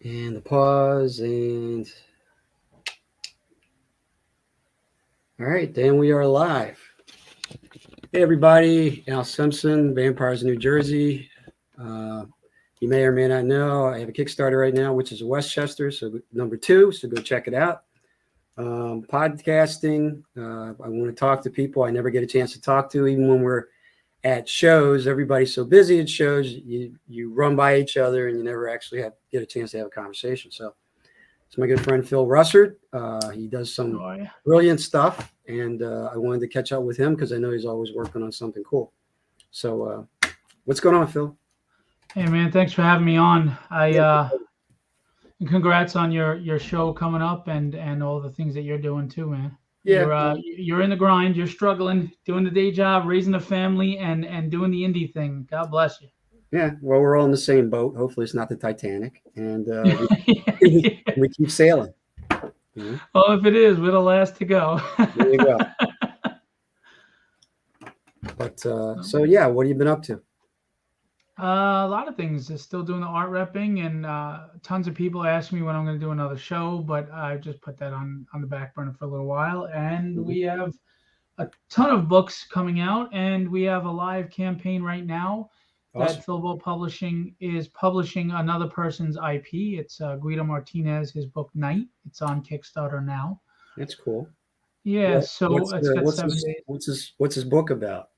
And the pause, and all right, then we are live. Hey everybody, Al Simpson, Vampires of New Jersey. You may or may not know, I have a Kickstarter right now, which is Westchester, so #2, so go check it out. Podcasting, I want to talk to people I never get a chance to talk to, even when we're at shows. Everybody's so busy at shows, you run by each other and you never actually get a chance to have a conversation. So it's my good friend Phil Russertt. He does some brilliant stuff, and I wanted to catch up with him because I know he's always working on something cool. So what's going on, Phil? Hey man, thanks for having me on. Congrats on your show coming up and all the things that you're doing too, man. Yeah, you're in the grind. You're struggling, doing the day job, raising a family, and doing the indie thing. God bless you. Yeah, well, we're all in the same boat. Hopefully, it's not the Titanic, and we keep sailing. Mm-hmm. Well, if it is, we're the last to go. There you go. But so yeah, what have you been up to? A lot of things. Just still doing the art repping, and tons of people ask me when I'm going to do another show, but I just put that on the back burner for a little while. And we have a ton of books coming out, and we have a live campaign right now. Awesome. That Philbo Publishing is publishing another person's IP. It's Guido Martinez, his book Night. It's on Kickstarter now. That's cool. Yeah. So it's got 7 days. What's his book about?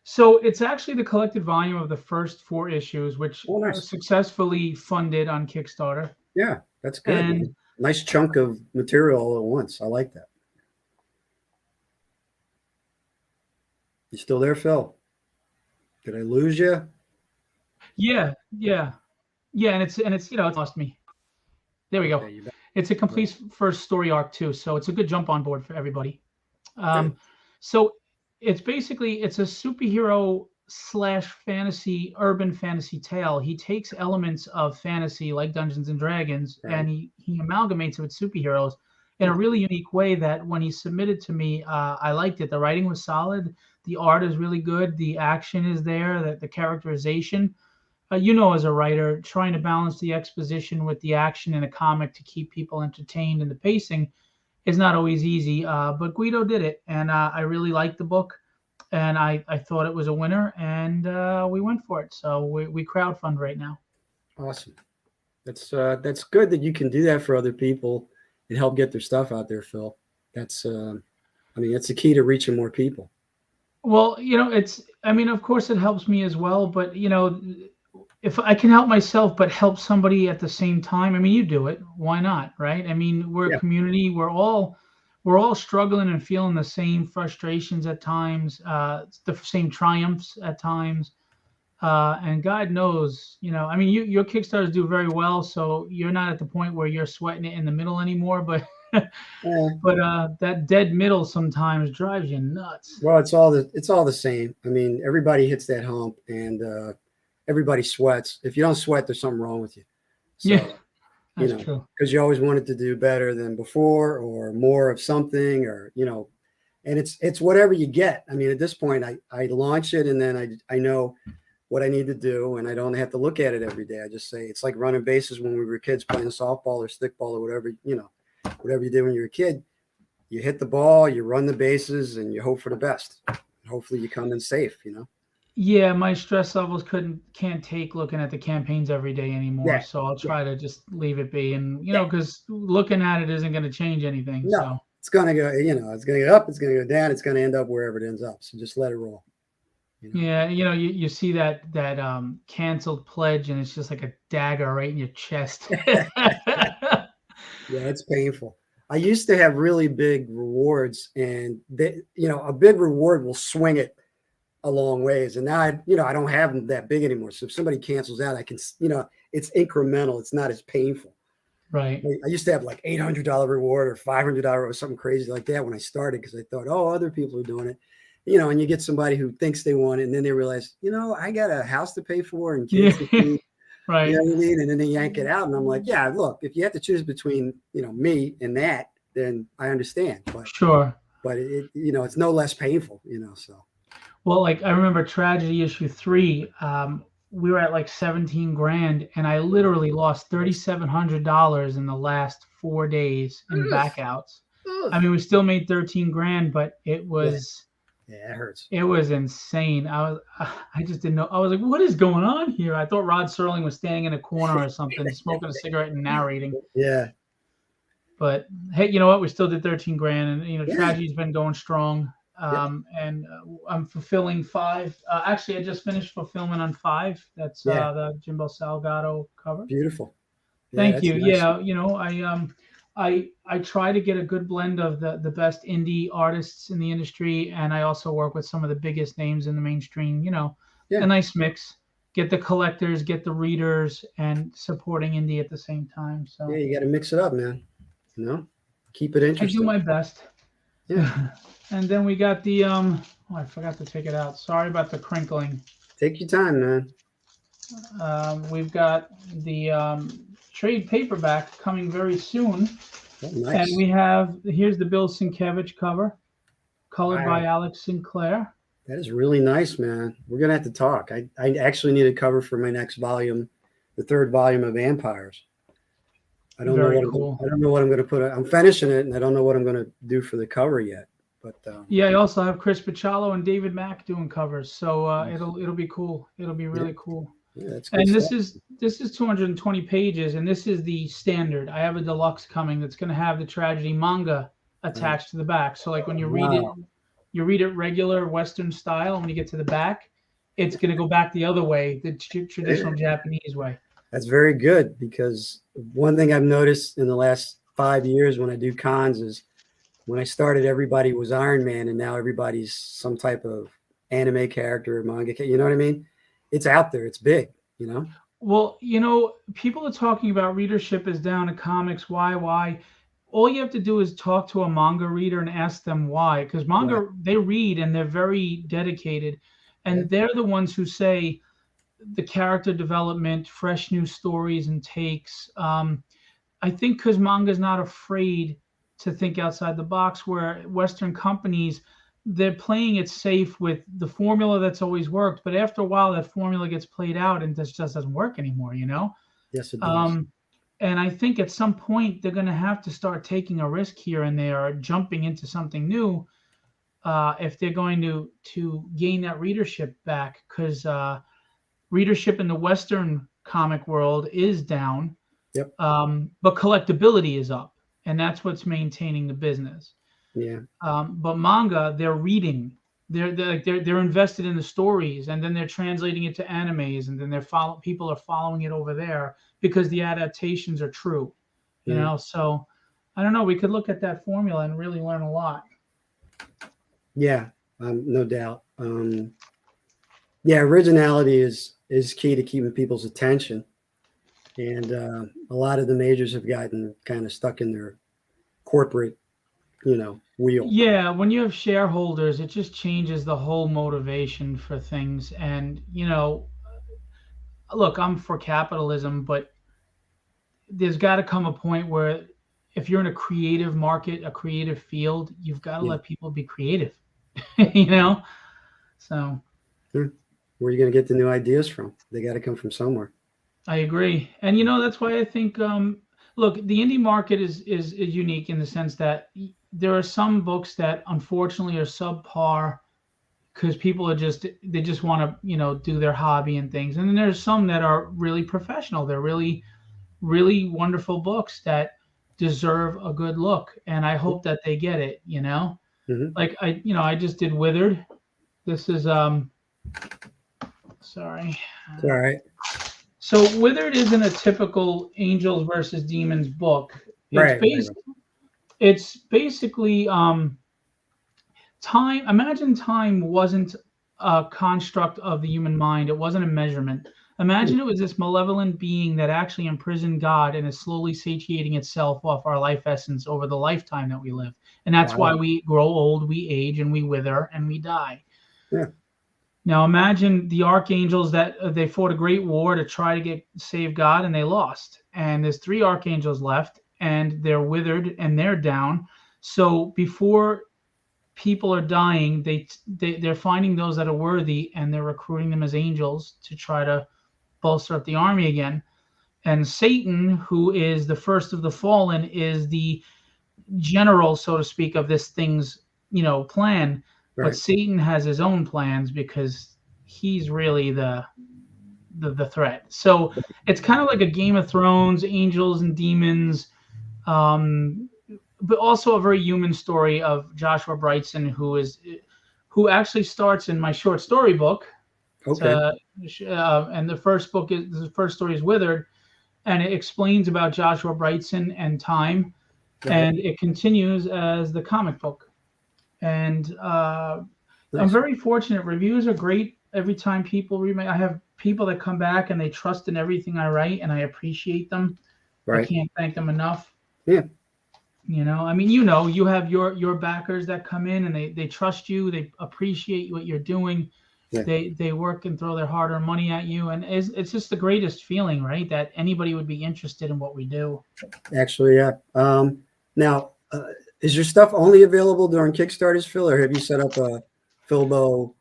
So it's actually the collected volume of the first 4 issues, which successfully funded on Kickstarter. Yeah, that's good. And nice chunk of material all at once. I like that. You still there, Phil? Did I lose you? Yeah. And it's it lost me. There we go. Okay, it's a complete first story arc too, so it's a good jump on board for everybody. So it's a superhero / fantasy, urban fantasy tale. He takes elements of fantasy like Dungeons and Dragons, and he amalgamates it with superheroes in a really unique way that when he submitted to me, I liked it. The writing was solid. The art is really good. The action is there, the characterization. As a writer, trying to balance the exposition with the action in a comic to keep people entertained and the pacing is not always easy, but Guido did it, and I really liked the book, and I thought it was a winner, and we went for it. So we crowdfund right now. Awesome. That's good that you can do that for other people and help get their stuff out there, Phil. That's the key to reaching more people. Well, of course it helps me as well, but if I can help myself but help somebody at the same time, you do it. Why not, right? We're a community. We're all struggling and feeling the same frustrations at times, the same triumphs at times. And God knows, your Kickstarters do very well, so you're not at the point where you're sweating it in the middle anymore, but that dead middle sometimes drives you nuts. Well, it's all the same. Everybody hits that hump, and everybody sweats. If you don't sweat, there's something wrong with you. So, that's true. Because you always wanted to do better than before, or more of something, or and it's whatever you get. At this point, I launch it, and then I know what I need to do, and I don't have to look at it every day. I just say it's like running bases when we were kids playing softball or stickball or whatever you did when you were a kid. You hit the ball, you run the bases, and you hope for the best. Hopefully, you come in safe. Yeah, my stress levels can't take looking at the campaigns every day anymore. Yeah. So I'll try to just leave it be, and because looking at it isn't going to change anything. No, so it's going to go. It's going to go up. It's going to go down. It's going to end up wherever it ends up. So just let it roll. Yeah, you see that canceled pledge, and it's just like a dagger right in your chest. Yeah, it's painful. I used to have really big rewards, and a big reward will swing it a long ways. And now I don't have them that big anymore. So if somebody cancels out, I can, it's incremental. It's not as painful. Right. I used to have like $800 reward or $500 or something crazy like that when I started, because I thought, other people are doing it, and you get somebody who thinks they want it, and then they realize, I got a house to pay for and kids to feed. Right. You know what I mean? And then they yank it out, and I'm like, yeah, look, if you have to choose between, me and that, then I understand. But sure. But it's no less painful, so. Well, like I remember Tragedy issue 3, we were at like 17 grand, and I literally lost $3,700 in the last 4 days in backouts. I mean, we still made 13 grand, but it was yeah, it hurts. It was insane. I just didn't know. I was like, what is going on here? I thought Rod Serling was standing in a corner or something, smoking a cigarette and narrating. Yeah. But hey, you know what? We still did 13 grand, and Tragedy's been going strong. And I'm fulfilling 5. Actually, I just finished fulfillment on 5. That's the Jimbo Salgado cover. Beautiful. Thank you. Nice. Yeah, I try to get a good blend of the best indie artists in the industry, and I also work with some of the biggest names in the mainstream. A nice mix. Get the collectors, get the readers, and supporting indie at the same time. So yeah, you got to mix it up, man. Keep it interesting. I do my best. Yeah. And then we got the I forgot to take it out. Sorry about the crinkling. Take your time, man. We've got the trade paperback coming very soon. Oh, nice. And here's the Bill Sienkiewicz cover, colored by Alex Sinclair. That is really nice, man. We're gonna have to talk. I actually need a cover for my next volume, the 3rd volume of Vampires. I don't know what I'm going to put. I'm finishing it, and I don't know what I'm going to do for the cover yet. But I also have Chris Picciolo and David Mack doing covers, so it'll be cool. It'll be really cool. Yeah, that's good. And this is 220 pages, and this is the standard. I have a deluxe coming that's going to have the Tragedy manga attached to the back. So like when you read it regular Western style. When you get to the back, it's going to go back the other way, the traditional Japanese way. That's very good, because one thing I've noticed in the last 5 years when I do cons is when I started, everybody was Iron Man, and now everybody's some type of anime character or manga. You know what I mean? It's out there. It's big, Well, people are talking about readership is down in comics. Why? All you have to do is talk to a manga reader and ask them why, because manga, they read and they're very dedicated, and they're the ones who say, the character development, fresh new stories and takes. I think because manga's not afraid to think outside the box, where Western companies, they're playing it safe with the formula that's always worked. But after a while, that formula gets played out and just doesn't work anymore, Yes, it does. And I think at some point, they're going to have to start taking a risk here and there, jumping into something new if they're going to gain that readership back, because readership in the Western comic world is down, but collectability is up, and that's what's maintaining the business. Yeah. But manga, they're reading, they're invested in the stories, and then they're translating it to animes, and then people are following it over there because the adaptations are true. So I don't know. We could look at that formula and really learn a lot. Yeah, no doubt. Originality is key to keeping people's attention, and a lot of the majors have gotten kind of stuck in their corporate, wheel. Yeah, when you have shareholders, it just changes the whole motivation for things. And look, I'm for capitalism, but there's got to come a point where if you're in a creative market, a creative field, you've got to let people be creative. So. Where are you going to get the new ideas from? They got to come from somewhere. I agree. And, that's why I think, look, the indie market is unique in the sense that there are some books that unfortunately are subpar because people they just want to, do their hobby and things. And then there's some that are really professional. They're really, really wonderful books that deserve a good look. And I hope that they get it, Like I just did Withered. This is, sorry. It's all right. So Withered isn't a typical angels versus demons book. It's basically time. Imagine time wasn't a construct of the human mind. It wasn't a measurement. Imagine it was this malevolent being that actually imprisoned God and is slowly satiating itself off our life essence over the lifetime that we live. And that's why we grow old, we age, and we wither, and we die. Yeah. Now imagine the archangels that they fought a great war to try to save God, and they lost. And there's 3 archangels left, and they're withered and they're down. So before people are dying, they're finding those that are worthy, and they're recruiting them as angels to try to bolster up the army again. And Satan, who is the first of the fallen, is the general, so to speak, of this thing's, plan. Right. But Satan has his own plans because he's really the threat. So it's kind of like a Game of Thrones, angels and demons, but also a very human story of Joshua Brightson, who actually starts in my short story book. Okay. And the first story is Withered, and it explains about Joshua Brightson and time, Right. and it continues as the comic book. And Nice. I'm very fortunate. Reviews are great every time people read I have people that come back and they trust in everything I write, and I appreciate them. Right. I can't thank them enough. Yeah. I mean, you have your backers that come in and they trust you. They appreciate what you're doing. Yeah. They work and throw their hard-earned money at you, and it's just the greatest feeling, right? That anybody would be interested in what we do. Actually, yeah. Now, is your stuff only available during Kickstarters, Phil, or have you set up a Philbo?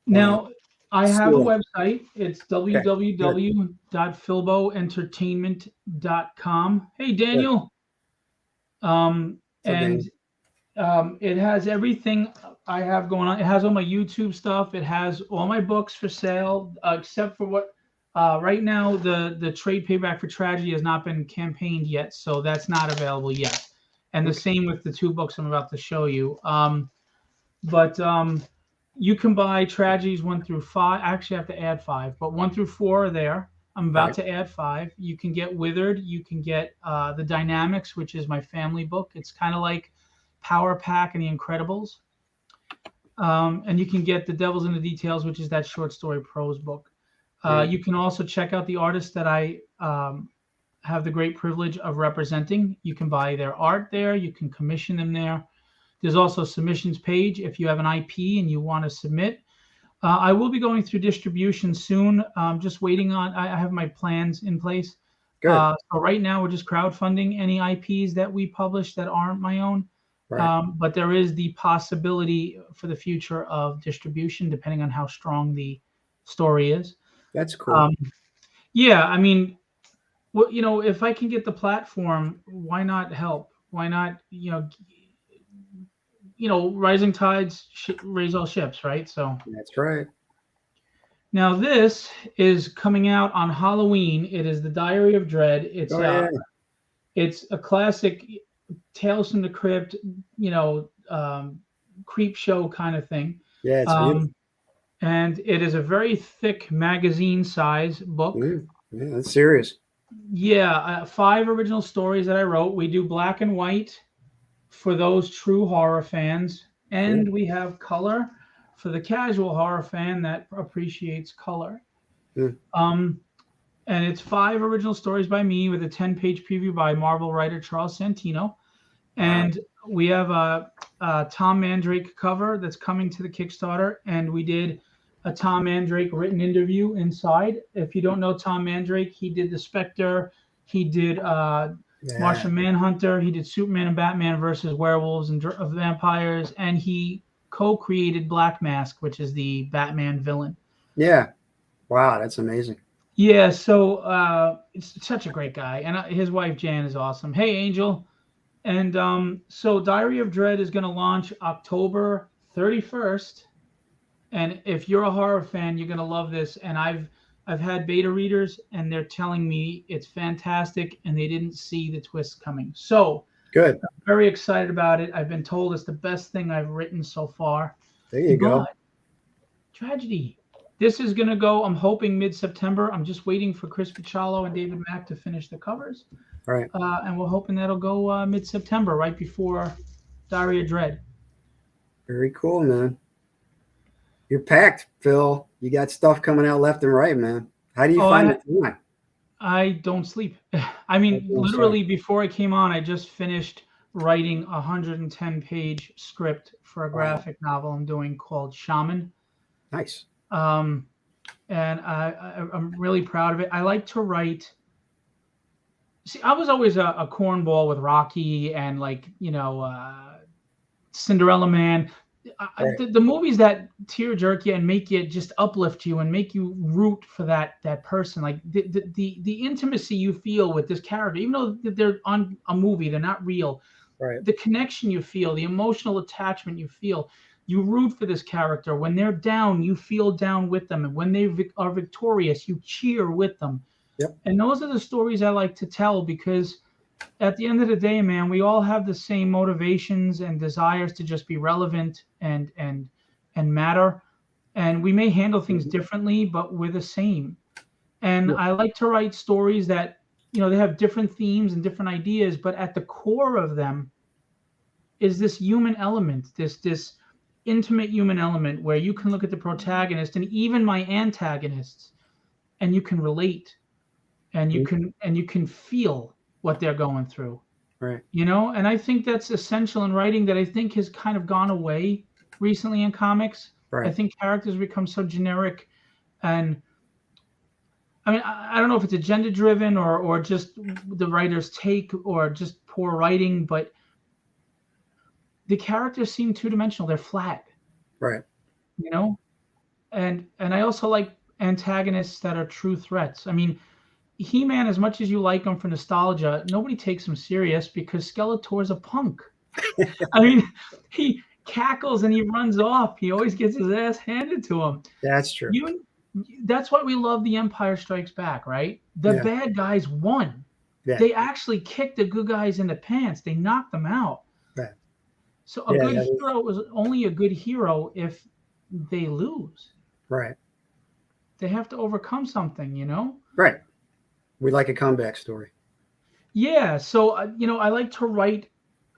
Now, I have a store? website. It's www.philboentertainment.com. Hey, Daniel. And it has everything I have going on. It has all my YouTube stuff. It has all my books for sale, except for what right now the trade paperback for Tragedy has not been campaigned yet, so that's not available yet. And the same with the 2 books I'm about to show you. But you can buy Tragedies 1 through 5. Actually, I have to add 5, but 1 through 4 are there. I'm about to add 5. You can get Withered. You can get The Dynamics, which is my family book. It's kind of like Power Pack and The Incredibles. And you can get The Devil's in the Details, which is that short story prose book. You can also check out the artists that I have the great privilege of representing. You can buy their art there. You can commission them there. There's also a submissions page if you have an IP and you want to submit. I will be going through distribution soon. Just waiting on, I have my plans in place. So right now we're just crowdfunding any IPs that we publish that aren't my own. Right. But there is the possibility for the future of distribution depending on how strong the story is. That's cool. Yeah, I mean, well, if I can get the platform, why not help? Why not, rising tides raise all ships, right? So that's right. Now this is coming out on Halloween. It is the Diary of Dread. It's it's a classic Tales from the Crypt, creep show kind of thing. Yeah, it's beautiful. And it is a very thick magazine size book. Yeah, that's serious. Yeah, 5 original stories that I wrote. We do black and white for those true horror fans, and we have color for the casual horror fan that appreciates color. And it's 5 original stories by me with a 10-page preview by Marvel writer Charles Santino. And we have a Tom Mandrake cover that's coming to the Kickstarter, and we did a Tom Mandrake written interview inside. If you don't know Tom Mandrake, he did The Spectre, he did Martian Manhunter, he did Superman and Batman versus werewolves and vampires, and he co-created Black Mask, which is the Batman villain. Yeah. Wow, that's amazing. Yeah, so it's such a great guy, and his wife Jan is awesome. Hey, Angel. And so Diary of Dread is going to launch October 31st. And if you're a horror fan, you're going to love this. And I've had beta readers, and they're telling me it's fantastic, and they didn't see the twist coming. So good. I'm very excited about it. I've been told it's the best thing I've written so far. There you go. Tragedy. This is going to go, I'm hoping, mid-September. I'm just waiting for Chris Picciolo and David Mack to finish the covers. Right. And we're hoping that'll go mid-September, right before Diary of Dread. Very cool, man. You're packed, Phil. You got stuff coming out left and right, man. How do you find the time? I don't sleep. I mean, literally before I came on, I just finished writing a 110-page script for a graphic novel I'm doing called Shaman. Nice. And I'm really proud of it. I like to write. See, I was always a cornball with Rocky and Cinderella Man. Right. The movies that tear jerk you and make you just uplift you and make you root for that person, like the intimacy you feel with this character, even though they're on a movie, they're not real. Right. The connection you feel, the emotional attachment you feel, you root for this character. When they're down, you feel down with them, and when they are victorious, you cheer with them. Yep. And those are the stories I like to tell, because at the end of the day, man, we all have the same motivations and desires to just be relevant and matter. And we may handle things differently, but we're the same. And Yep. I like to write stories that, they have different themes and different ideas, but at the core of them is this human element, this intimate human element where you can look at the protagonist and even my antagonists, and you can relate, and you can feel what they're going through. Right. And I think that's essential in writing, that I think has kind of gone away recently in comics. Right. I think characters become so generic, and I mean, I don't know if it's agenda driven or just the writer's take or just poor writing, but the characters seem two-dimensional. They're flat. Right. And I also like antagonists that are true threats. I mean, He-Man, as much as you like him for nostalgia, nobody takes him serious because Skeletor's a punk. I mean, he cackles and he runs off. He always gets his ass handed to him. That's true. That's why we love The Empire Strikes Back, right? The bad guys won. Yeah. They actually kicked the good guys in the pants. They knocked them out. Right. So a good hero is only a good hero if they lose. Right. They have to overcome something, Right. We like a comeback story. Yeah. So, I like to write.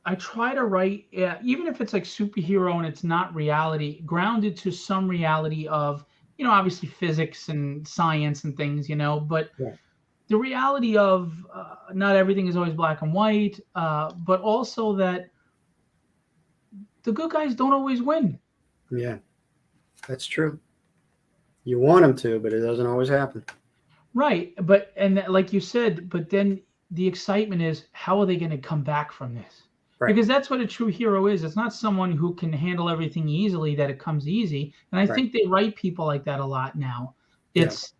I try to write, even if it's like superhero and it's not reality, grounded to some reality of, obviously physics and science and things, but the reality of not everything is always black and white, but also that the good guys don't always win. Yeah, that's true. You want them to, but it doesn't always happen. Right. Like you said, but then the excitement is, how are they going to come back from this? Right. Because that's what a true hero is. It's not someone who can handle everything easily, that it comes easy. And I think they write people like that a lot now. There's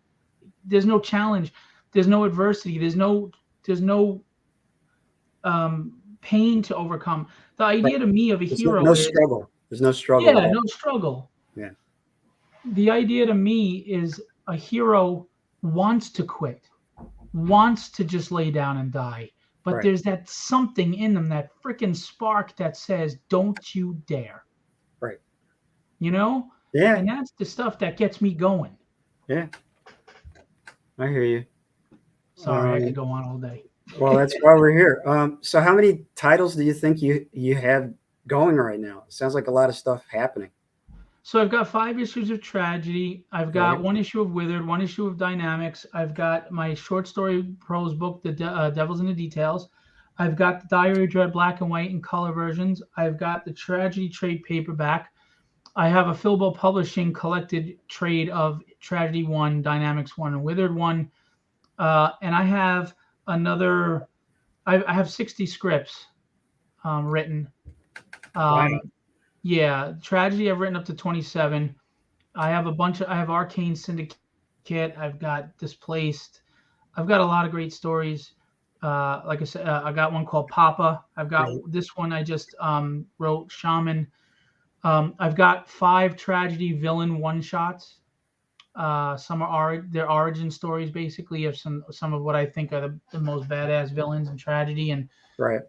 no challenge. There's no adversity. There's no pain to overcome. The idea to me of a hero no is struggle. There's no struggle. Yeah, no struggle. Yeah. The idea to me is a hero wants to quit, wants to just lay down and die. But there's that something in them, that freaking spark that says, don't you dare. Right. Yeah. And that's the stuff that gets me going. Yeah. I hear you. Sorry, I could go on all day. Well, that's why we're here. So how many titles do you think you have going right now? It sounds like a lot of stuff happening. So I've got 5 issues of Tragedy. I've got 1 issue of Withered, 1 issue of Dynamics. I've got my short story prose book, The Devil's in the Details. I've got the Diary of Dread black and white and color versions. I've got the Tragedy trade paperback. I have a Philbo Publishing collected trade of Tragedy 1, Dynamics 1, and Withered 1. And I have another, I have 60 scripts written. Wow. Yeah, Tragedy I've written up to 27. I have I have Arcane Syndicate. I've got Displaced. I've got a lot of great stories. Like I said, I got one called Papa. I've got this one I just wrote, Shaman. I've got 5 Tragedy villain one-shots. Some are their origin stories, basically, of some of what I think are the most badass villains in Tragedy. And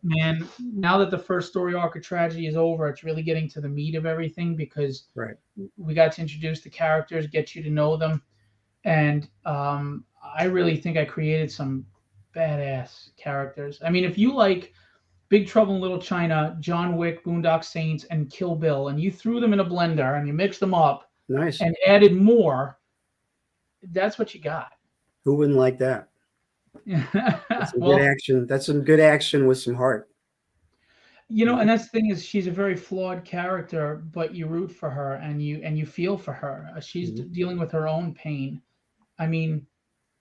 man, now that the first story arc of Tragedy is over, it's really getting to the meat of everything, because we got to introduce the characters, get you to know them, and I really think I created some badass characters. I mean, if you like Big Trouble in Little China, John Wick, Boondock Saints, and Kill Bill, and you threw them in a blender and you mixed them up, and added more, that's what you got. Who wouldn't like that? That's some good action. That's some good action with some heart. And that's the thing, is she's a very flawed character, but you root for her and you feel for her. She's dealing with her own pain. I mean,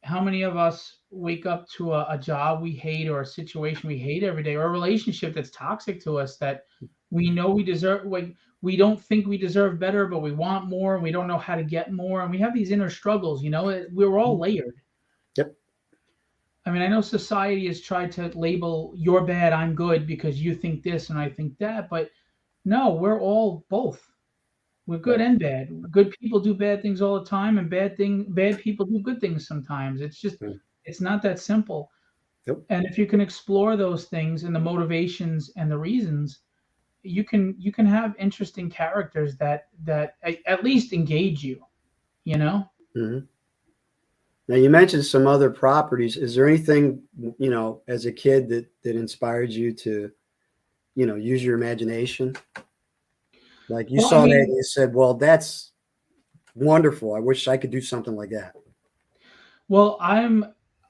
how many of us wake up to a job we hate, or a situation we hate every day, or a relationship that's toxic to us, that we know we deserve? Like, we don't think we deserve better, but we want more, and we don't know how to get more, and we have these inner struggles. We're all layered. Yep. I mean, I know society has tried to label you're bad, I'm good because you think this and I think that, but no, we're all both. We're good and bad. Good people do bad things all the time, and bad people do good things sometimes. It's not that simple. Yep. And if you can explore those things and the motivations and the reasons, you can have interesting characters that at least engage you. Mm-hmm. Now you mentioned some other properties. Is there anything, as a kid that inspired you to, use your imagination? Like you saw that and you said, well, that's wonderful. I wish I could do something like that. Well, I'm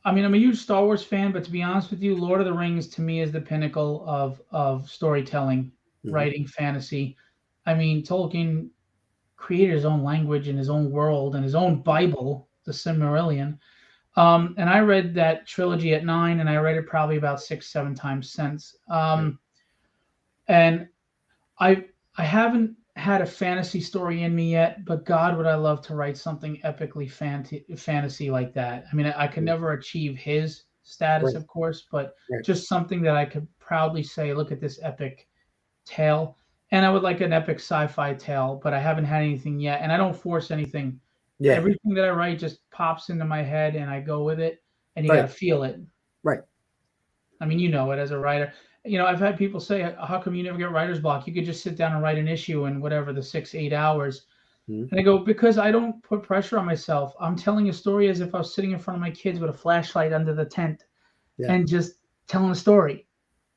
a huge Star Wars fan, but to be honest with you, Lord of the Rings to me is the pinnacle of storytelling, writing fantasy. I mean, Tolkien created his own language and his own world and his own Bible, the Silmarillion. And I read that trilogy at 9, and I read it probably about 6-7 times since. And I haven't had a fantasy story in me yet, but God, would I love to write something epically fantasy like that. I mean, I could never achieve his status, of course, but just something that I could proudly say, look at this epic tale. And I would like an epic sci-fi tale, but I haven't had anything yet, and I don't force anything. Yeah. Everything that I write just pops into my head, and I go with it, and you got to feel it. Right. I mean, it as a writer. I've had people say, how come you never get writer's block? You could just sit down and write an issue in whatever, the 6-8 hours. And I go, because I don't put pressure on myself. I'm telling a story as if I was sitting in front of my kids with a flashlight under the tent and just telling a story.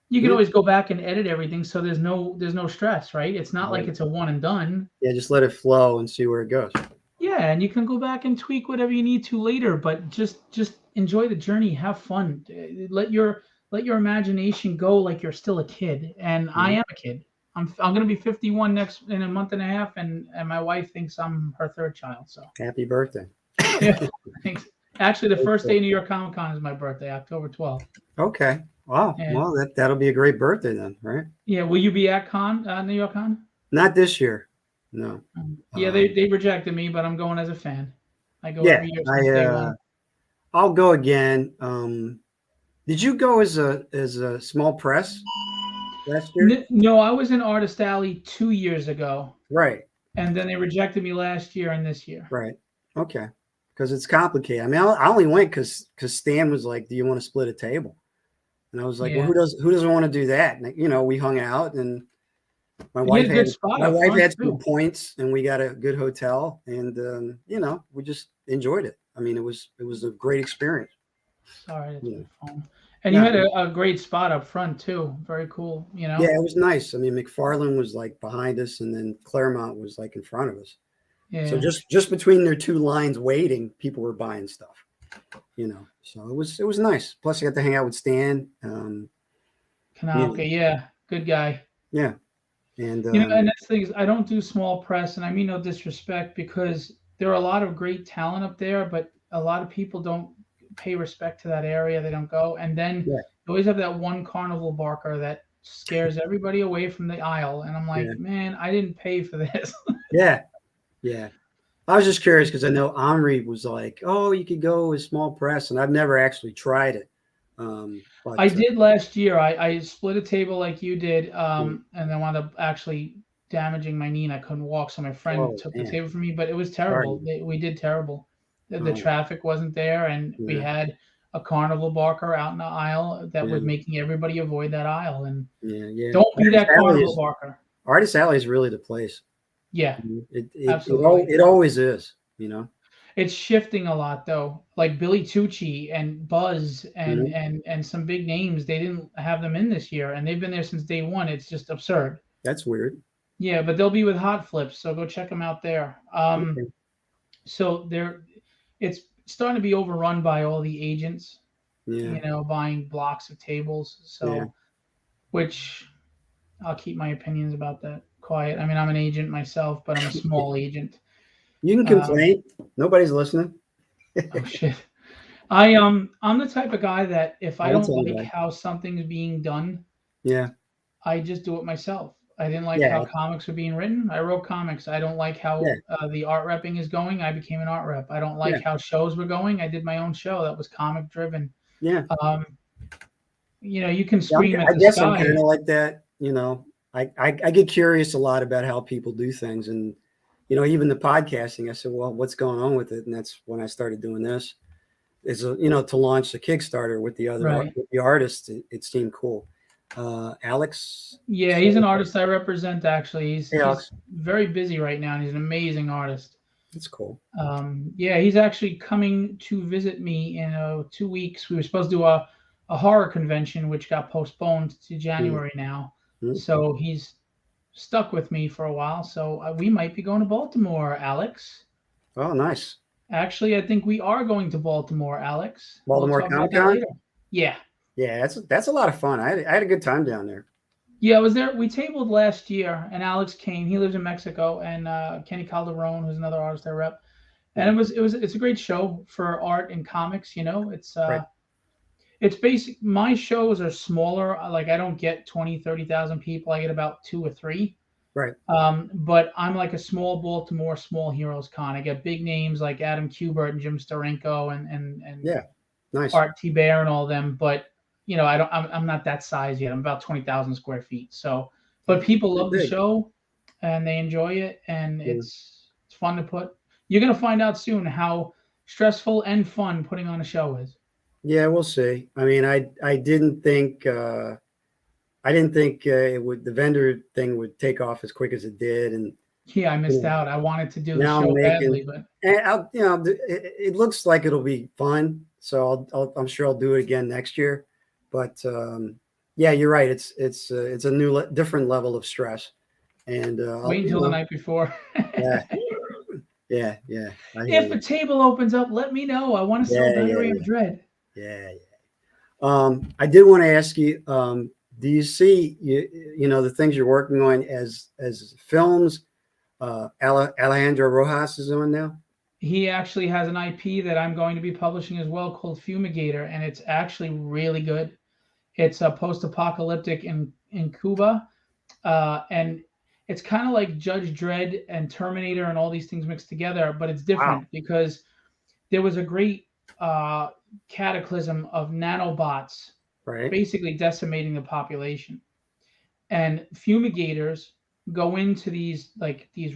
You can always go back and edit everything, so there's no stress, right? It's not like it's a one and done. Yeah, just let it flow and see where it goes. Yeah, and you can go back and tweak whatever you need to later, but just enjoy the journey, have fun. Let your imagination go like you're still a kid. And I am a kid. I'm going to be 51 in a month and a half, and my wife thinks I'm her third child. So happy birthday. Yeah, thanks. Actually, the first day of New York Comic Con is my birthday, October 12th. Okay. Wow. Yeah. Well, that'll be a great birthday then, right? Yeah. Will you be at New York Con? Not this year. No. Yeah, they rejected me, but I'm going as a fan. I go every year since day one. I'll go again. Did you go as a small press last year? No, I was in Artist Alley 2 years ago. Right. And then they rejected me last year and this year. Right. Okay. Because it's complicated. I mean, I only went because Stan was like, "Do you want to split a table?" And I was like, "Well, who doesn't want to do that?" And, we hung out, and my wife had some points, and we got a good hotel, and we just enjoyed it. I mean, it was a great experience. Sorry, that's my phone. And you had a great spot up front too. Very cool. Yeah, it was nice. I mean, McFarlane was like behind us, and then Claremont was like in front of us. Yeah. So just between their two lines waiting, people were buying stuff. So it was nice. Plus, I got to hang out with Stan. Kanalka, good guy. Yeah, and and that's the thing. I don't do small press, and I mean no disrespect, because there are a lot of great talent up there, but a lot of people don't pay respect to that area. They don't go, and then you always have that one carnival barker that scares everybody away from the aisle, and I'm like, man, I didn't pay for this. Yeah. I was just curious because I know Omri was like, "Oh, you could go with small press," and I've never actually tried it. But I did last year. I split a table like you did, and then wound up actually damaging my knee, and I couldn't walk. So my friend took the table from me, but it was terrible. We did terrible. The traffic wasn't there, and we had a carnival barker out in the aisle that was making everybody avoid that aisle. And don't be that carnival barker. Artist Alley is really the place. Yeah, absolutely. It always is, It's shifting a lot though. Like Billy Tucci and Buzz and some big names, they didn't have them in this year, and they've been there since day one. It's just absurd. That's weird. Yeah, but they'll be with Hot Flips, so go check them out there. So it's starting to be overrun by all the agents, buying blocks of tables. So, which I'll keep my opinions about that quiet. I mean, I'm an agent myself, but I'm a small agent. You can complain. Nobody's listening. Oh shit! I'm the type of guy that if I don't like how something's being done, I just do it myself. I didn't like how comics were being written. I wrote comics. I don't like how the art repping is going. I became an art rep. I don't like how shows were going. I did my own show that was comic driven. Yeah. You can scream at I the guess sky. I'm kind of like that. I get curious a lot about how people do things, and even the podcasting. I said, well, what's going on with it? And that's when I started doing this. Is to launch the Kickstarter with the other with the artists. It seemed cool. Alex. Yeah, he's an artist I represent. Actually, he's Alex. very busy right now, and he's an amazing artist. That's cool. Yeah, he's actually coming to visit me in 2 weeks. We were supposed to do a horror convention, which got postponed to January now. So he's stuck with me for a while. So we might be going to Baltimore, Alex. Oh, nice. Actually, I think we are going to Baltimore, Alex. Baltimore Comic Con? Yeah. Yeah, that's a lot of fun. I had a good time down there. Yeah, I was there. We tabled last year, and Alex came. He lives in Mexico, and Kenny Calderon, who's another artist I rep. And it's a great show for art and comics. It's basic. My shows are smaller. Like I don't get 20, 30,000 people. I get about 2 or 3. Right. But I'm like a small Baltimore small heroes con. I get big names like Adam Kubert and Jim Steranko and nice Art T. Bear and all of them. But I'm not that size yet. I'm about 20,000 square feet. So, but people love the show and they enjoy it, and it's fun to put. You're gonna find out soon how stressful and fun putting on a show is. Yeah, we'll see. I mean, I didn't think it would, the vendor thing would take off as quick as it did, and I missed out. I wanted to do the show badly, but it looks like it'll be fun. So I'm sure I'll do it again next year. But yeah, you're right. It's a different level of stress. And wait until the night before. yeah. If a table opens up, let me know. I want to sell Diary of Dread. Yeah. I did want to ask you. Do you see the things you're working on as films? Alejandro Rojas is on now. He actually has an IP that I'm going to be publishing as well called Fumigator, and it's actually really good. It's a post-apocalyptic in Cuba, and it's kind of like Judge Dredd and Terminator and all these things mixed together, but it's different because there was a great cataclysm of nanobots basically decimating the population. And fumigators go into these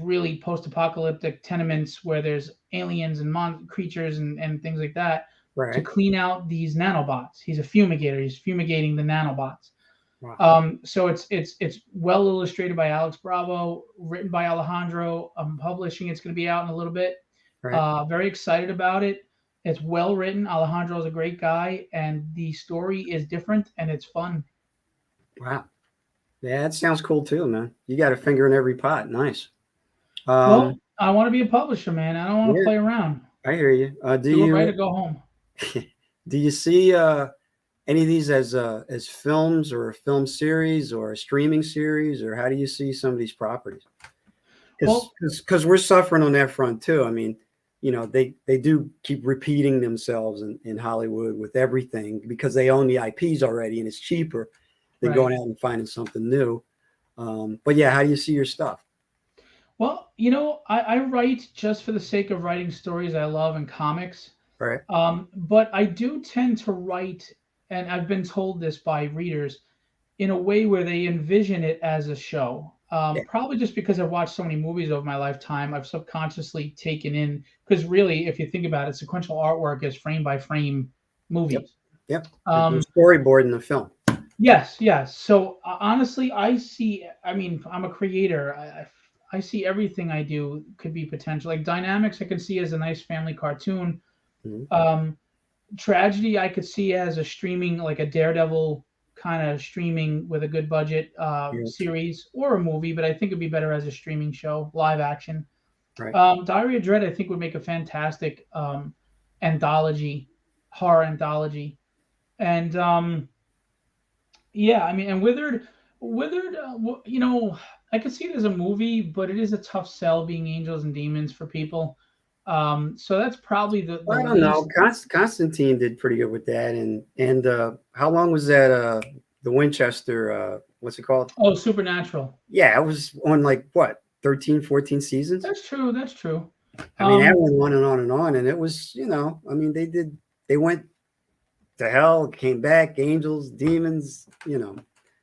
really post-apocalyptic tenements where there's aliens and creatures and things like that to clean out these nanobots. He's a fumigator. He's fumigating the nanobots. Wow. So it's well illustrated by Alex Bravo, written by Alejandro. I'm publishing. It's going to be out in a little bit. Very excited about it. It's well written. Alejandro is a great guy, and the story is different and it's fun. Wow. Yeah, that sounds cool too, man. You got a finger in every pot. Nice. Well, I want to be a publisher, man. I don't want to play around. I hear you. Do it right to go home. Do you see any of these as films or a film series or a streaming series, or how do you see some of these properties? Because we're suffering on that front too. I mean, they do keep repeating themselves in Hollywood with everything because they own the IPs already and it's cheaper than going out and finding something new. But yeah, how do you see your stuff? Well, I write just for the sake of writing stories I love and comics. Right. But I do tend to write, and I've been told this by readers, in a way where they envision it as a show. Probably just because I've watched so many movies over my lifetime, I've subconsciously taken in, because really, if you think about it, sequential artwork is frame by frame movies. Yep. Storyboard in the film. Yes. So honestly, I'm a creator. I see everything I do could be potential. Like Dynamics, I can see as a nice family cartoon. Mm-hmm. Tragedy, I could see as a streaming, like a Daredevil kind of streaming with a good budget series or a movie, but I think it'd be better as a streaming show, live action. Right. Diary of Dread, I think, would make a fantastic anthology, horror anthology. And and Withered, I could see it as a movie, but it is a tough sell being angels and demons for people. So that's probably the I don't know. Constantine did pretty good with that. And how long was that the Winchester, what's it called? Oh, Supernatural. Yeah, it was on like what, 13, 14 seasons. That's true. That's true. I mean, that went on and on and on, and it was, I mean, they went to hell, came back, angels, demons,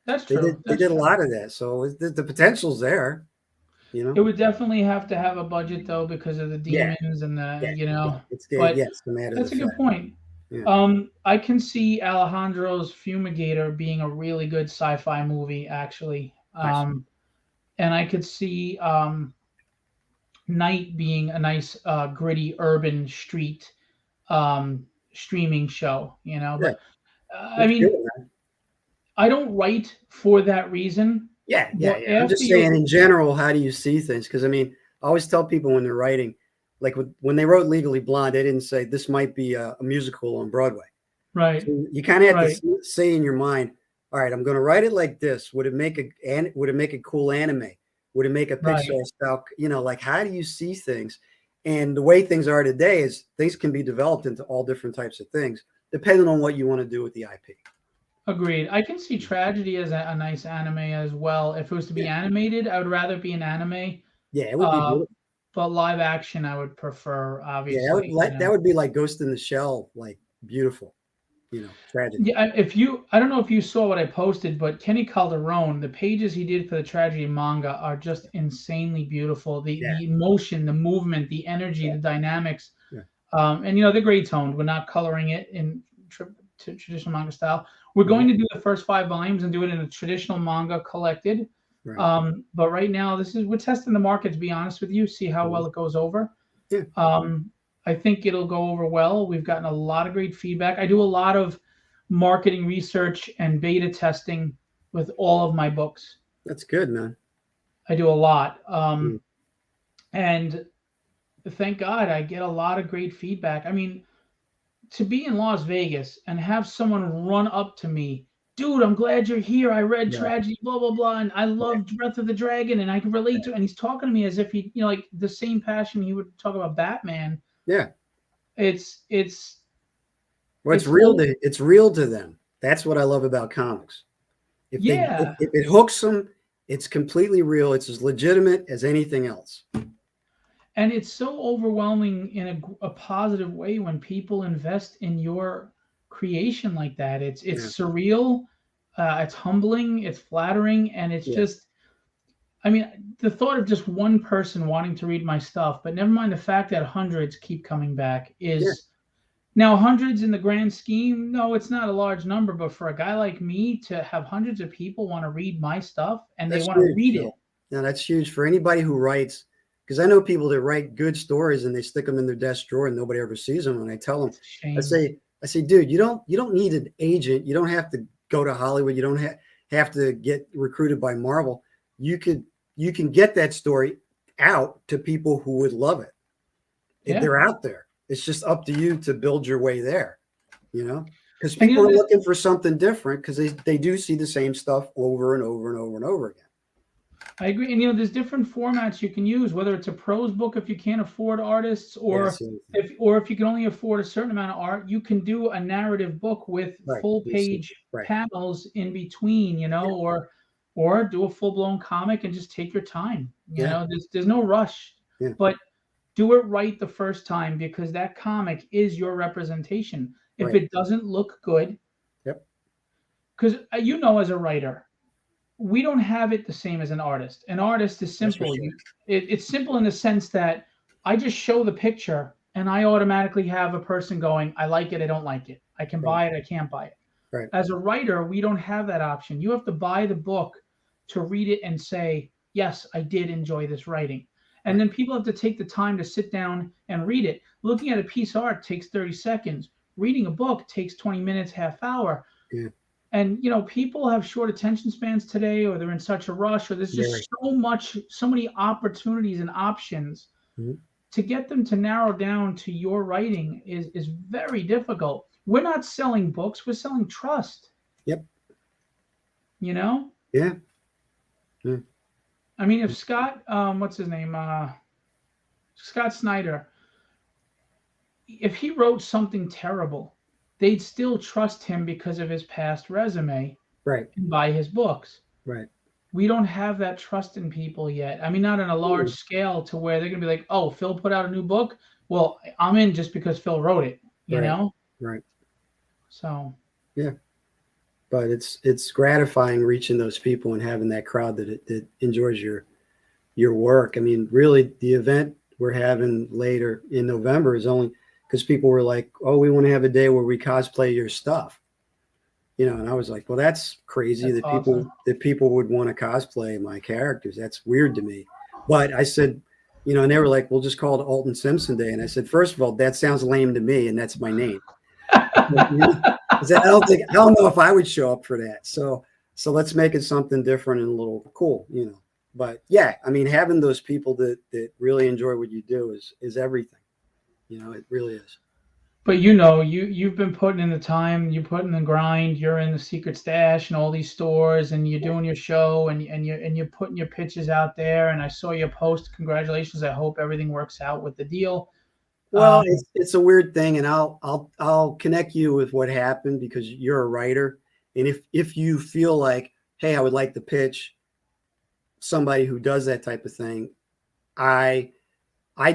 That's they true. did a lot of that. So the potential's there, It would definitely have to have a budget though because of the Yeah, demons and yeah, it's good. but Yes, no matter that's the a good fact. point. Yeah, I can see Alejandro's Fumigator being a really good sci-fi movie, actually. nice. And I could see Night being a nice, gritty urban street streaming show, Yeah, But I that's good, mean, man. I don't write for that reason. Yeah, yeah, But yeah. I'm after just saying, you, in general, how do you see things? Because I mean, I always tell people when they're writing, like when they wrote Legally Blonde, they didn't say this might be a musical on Broadway. right, So you kind of have right, to say in your mind, all right, I'm going to write it like this. Would it make a cool anime? Would it make a right. Pixar style? Like how do you see things? And the way things are today is things can be developed into all different types of things, depending on what you want to do with the IP. Agreed. I can see tragedy as a nice anime as well. If it was to be Yeah, animated, I would rather it be an anime. yeah, it would be Uh, beautiful. but live action, I would prefer, Yeah, obviously. that would be like Ghost in the Shell, like beautiful, tragedy. Yeah, I don't know if you saw what I posted, but Kenny Calderon, the pages he did for the tragedy manga are just insanely beautiful. Yeah, The emotion, the movement, the energy, yeah, the dynamics, yeah. and they're gray toned. We're not coloring it in traditional manga style. We're Mhm. going to do the first 5 volumes and do it in a traditional manga collected. Right. But right now, we're testing the market, to be honest with you, see how Mhm. well it goes over. Yeah. I think it'll go over well. We've gotten a lot of great feedback. I do a lot of marketing research and beta testing with all of my books. That's good, man. I do a lot. Mm. And thank God I get a lot of great feedback. I mean, to be in Las Vegas and have someone run up to me, dude, I'm glad you're here. I read Yeah, Tragedy, blah, blah, blah, and I loved Breath of the Dragon, and I can relate to it. And he's talking to me as if he, like the same passion he would talk about Batman. yeah. It's Well, it's whole, it's real to them. That's what I love about comics. yeah. If it hooks them, it's completely real. It's as legitimate as anything else. And it's so overwhelming in a positive way when people invest in your creation like that. It's Yeah, surreal, it's humbling, it's flattering, and it's yeah, just. I mean, the thought of just one person wanting to read my stuff, but never mind the fact that hundreds keep coming back yeah. is now hundreds in the grand scheme. No, it's not a large number, but for a guy like me to have hundreds of people want to read my stuff and they That's want to huge, read Phil. it, Now that's huge for anybody who writes. Because I know people that write good stories and they stick them in their desk drawer and nobody ever sees them. And I tell them, it's a shame. I say, dude, you don't need an agent. You don't have to go to Hollywood. You don't have to get recruited by Marvel. You can get that story out to people who would love it. Yeah. They're out there. It's just up to you to build your way there, because And people are looking for something different because they do see the same stuff over and over and over and over again. I agree. And there's different formats you can use, whether it's a prose book if you can't afford artists, Yeah, or if you can only afford a certain amount of art, you can do a narrative book with right. full page Right. panels in between, Yeah. or do a full blown comic and just take your time. Yeah. There's no rush, Yeah. but do it right the first time because that comic is your representation. If Right. it doesn't look good, Yep. because as a writer, we don't have it the same as an artist. An artist is That's for simple. sure. It's simple in the sense that I just show the picture and I automatically have a person going, I like it, I don't like it. I can Right. buy it, I can't buy it. Right. As a writer, we don't have that option. You have to buy the book to read it and say, yes, I did enjoy this writing. And Right. then people have to take the time to sit down and read it. Looking at a piece of art takes 30 seconds. Reading a book takes 20 minutes, half hour. Yeah. And people have short attention spans today, or they're in such a rush, or there's just so many opportunities and options. Mm-hmm. To get them to narrow down to your writing is very difficult. We're not selling books, we're selling trust. Yep. Yeah. Yeah. I mean, if Scott, what's his name? Scott Snyder, if he wrote something terrible, they'd still trust him because of his past resume. Right. and buy his books. Right. We don't have that trust in people yet. I mean, not on a large scale to where they're gonna be like, oh, Phil put out a new book. Well, I'm in just because Phil wrote it, you Right. know? Right. So Yeah. But it's gratifying reaching those people and having that crowd that enjoys your work. I mean, really, the event we're having later in November is only because people were like, "Oh, we want to have a day where we cosplay your stuff," And I was like, "Well, that's crazy that's that awesome. people would want to cosplay my characters. That's weird to me." But I said, and they were like, "We'll just call it Alton Simpson Day." And I said, first of all, that sounds lame to me, and that's my name. I said, I don't know if I would show up for that. So let's make it something different and a little cool. But yeah, I mean, having those people that really enjoy what you do is everything. It really is. But you've been putting in the time, you put in the grind, you're in the secret stash and all these stores, and you're doing your show, and you're putting your pitches out there. And I saw your post. Congratulations. I hope everything works out with the deal. Well, it's a weird thing, and I'll connect you with what happened because you're a writer, and if you feel like, hey, I would like to pitch somebody who does that type of thing, I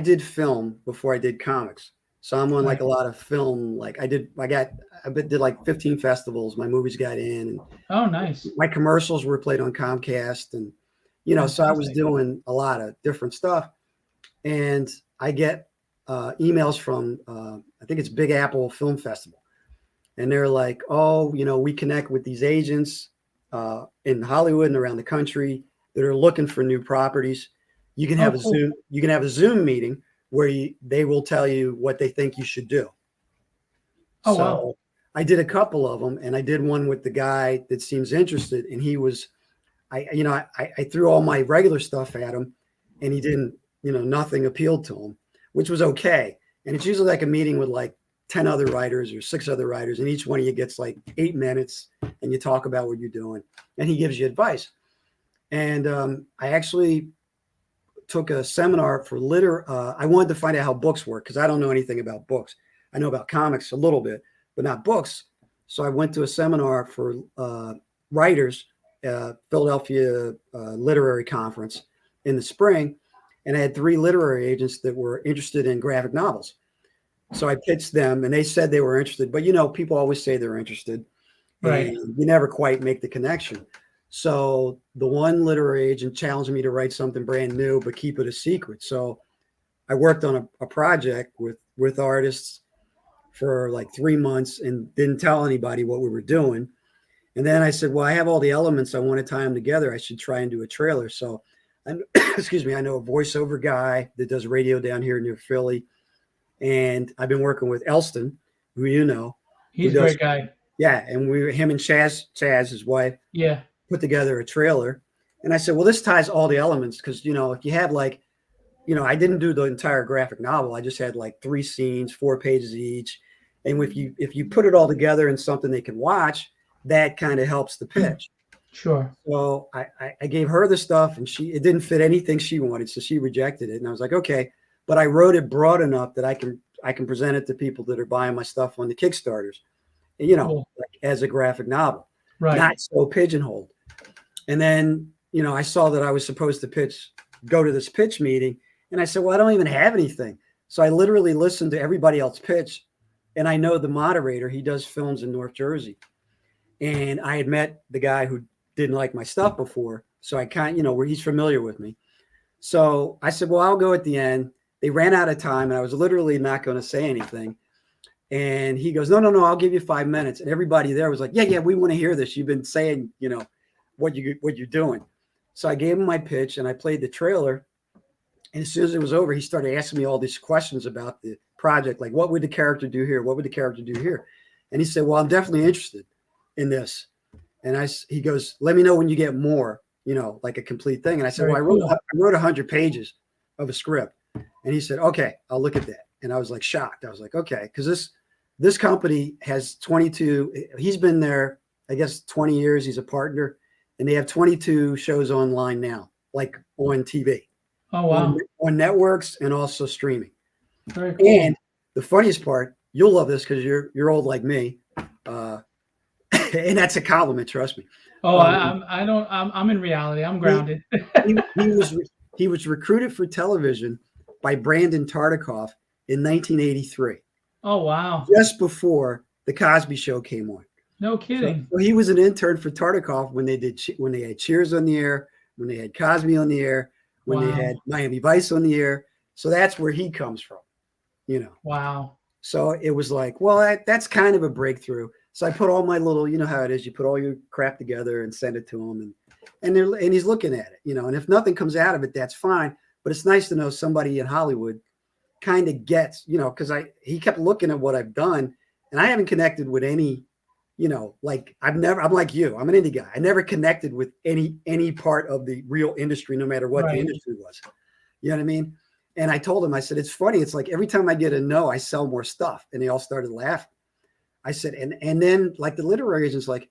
did film before I did comics, so I'm on like a lot of film. Like I did like 15 festivals. My movies got in, and Oh, nice. my commercials were played on Comcast, and so I was doing a lot of different stuff, and I get emails from I think it's Big Apple Film Festival, and they're like, "Oh, we connect with these agents in Hollywood and around the country that are looking for new properties. You can have cool. You can have a Zoom meeting where they will tell you what they think you should do." Oh, So wow. I did a couple of them, and I did one with the guy that seems interested, and he was, I threw all my regular stuff at him, and he didn't, nothing appealed to him, which was okay. And it's usually like a meeting with like 10 other writers or 6 other writers, and each one of you gets like 8 minutes, and you talk about what you're doing, and he gives you advice. And I actually took a seminar for I wanted to find out how books work because I don't know anything about books. I know about comics a little bit, but not books. So I went to a seminar for writers, Philadelphia Literary Conference in the spring, and I had 3 literary agents that were interested in graphic novels. So I pitched them, and they said they were interested. But people always say they're interested, Right. and you never quite make the connection. So the one literary agent challenged me to write something brand new, but keep it a secret. So I worked on a project with artists for like 3 months and didn't tell anybody what we were doing. And then I said, well, I have all the elements. I want to tie them together. I should try and do a trailer. So excuse me, I know a voiceover guy that does radio down here near Philly. And I've been working with Elston, who He's a great guy. Yeah. And him and Chaz, his wife, Yeah. put together a trailer. And I said, well, this ties all the elements because, if you have like, I didn't do the entire graphic novel. I just had like 3 scenes, 4 pages each. And if you put it all together in something they can watch, that kind of helps the pitch. Sure. So I gave her the stuff, and it didn't fit anything she wanted, so she rejected it. And I was like, okay, but I wrote it broad enough that I can present it to people that are buying my stuff on the Kickstarters, Cool. like as a graphic novel, Right. not so pigeonholed. And then I saw that I was supposed to go to this pitch meeting, and I said, well, I don't even have anything. So I literally listened to everybody else pitch, and I know the moderator. He does films in North Jersey, and I had met the guy who didn't like my stuff before, so I where he's familiar with me. So I said, well, I'll go at the end. They ran out of time, and I was literally not going to say anything. And he goes, no, I'll give you 5 minutes. And everybody there was like, yeah, we want to hear this. You've been saying, what you're doing. So I gave him my pitch, and I played the trailer. And as soon as it was over, he started asking me all these questions about the project, like what would the character do here? What would the character do here? And he said, well, I'm definitely interested in this. And he goes, let me know when you get more, like a complete thing. And I said, Very well, I cool. wrote 100 pages of a script. And he said, okay, I'll look at that. And I was like shocked. I was like, okay, because this company has 22. He's been there, I guess, 20 years. He's a partner, and they have 22 shows online now, like on TV. Oh, wow. On networks and also streaming. Very cool. And the funniest part, you'll love this because you're old like me. And that's a compliment, trust me. Oh, I'm in reality. I'm grounded. He was recruited for television by Brandon Tartikoff in 1983. Oh, wow. Just before the Cosby Show came on. No kidding. So he was an intern for Tartikoff when they had Cheers on the air, when they had Cosby on the air, when they had Miami Vice on the air. So that's where he comes from, you know. Wow. So it was like, well, that's kind of a breakthrough. So I put all my little, you know how it is, you put all your crap together and send it to him, and he's looking at it, you know. And if nothing comes out of it, that's fine. But it's nice to know somebody in Hollywood kind of gets, you know, because he kept looking at what I've done, and I haven't connected with any, you know, like I'm like you, I'm an indie guy. I never connected with any part of the real industry, no matter what the industry was. You know what I mean? And I told him, I said, it's funny. It's like every time I get a no, I sell more stuff. And they all started laughing. I said, and then like the literary agent's like,